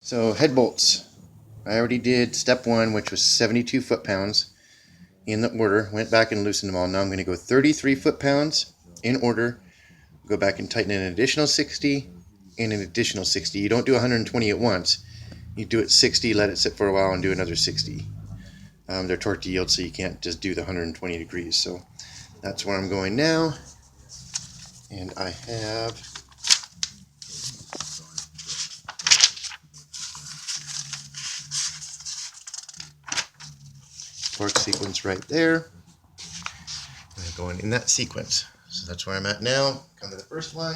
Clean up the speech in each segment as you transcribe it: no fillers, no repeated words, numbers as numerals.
So head bolts. I already did step one, which was 72 foot-pounds in the order. Went back and loosened them all. Now I'm going to go 33 foot-pounds in order. Go back and tighten an additional 60 and an additional 60. You don't do 120 at once. You do it 60, let it sit for a while, and do another 60. They're torque to yield, so you can't just do the 120 degrees. So that's where I'm going now. And I have torque sequence right there. And I'm going in that sequence. So that's where I'm at now. Come to the first one.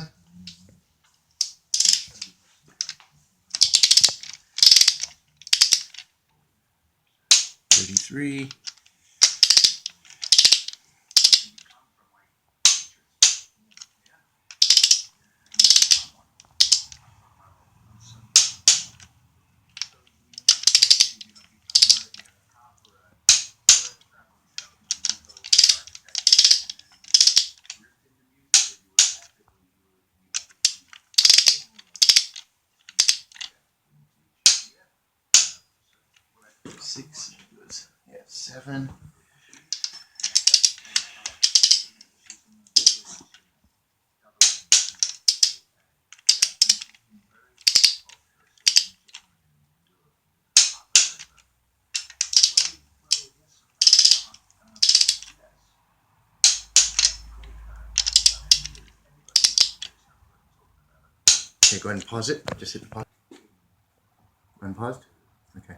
33. Six, yeah, 7. Okay, go ahead and pause it. Just hit the pause. Unpaused? Okay.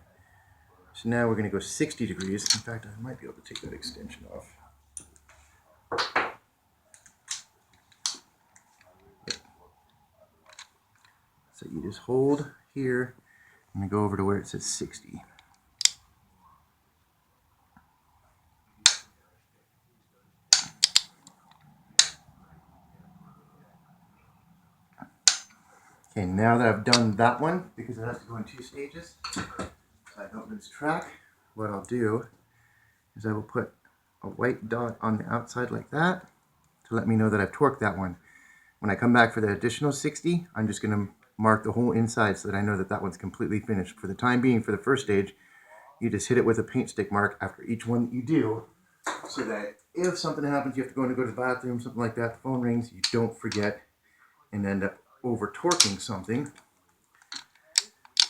So now we're going to go 60 degrees. In fact, I might be able to take that extension off. Yep. So you just hold here and go over to where it says 60. Okay, now that I've done that one, because it has to go in 2 stages, so I don't lose track, what I'll do is I will put a white dot on the outside like that to let me know that I've torqued that one. When I come back for the additional 60, I'm just going to mark the whole inside so that I know that that one's completely finished. For the time being, for the first stage, you just hit it with a paint stick mark after each one that you do, so that if something happens, you have to go to the bathroom, something like that, the phone rings, you don't forget and end up over torquing something.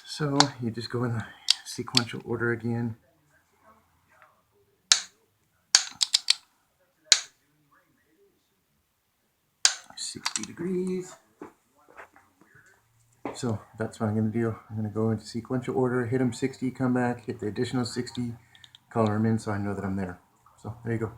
So you just go in the sequential order again. $60 degrees. So that's what I'm going to do. I'm going to go into sequential order, hit them 60, come back, hit the additional 60, color them in so I know that I'm there. So there you go.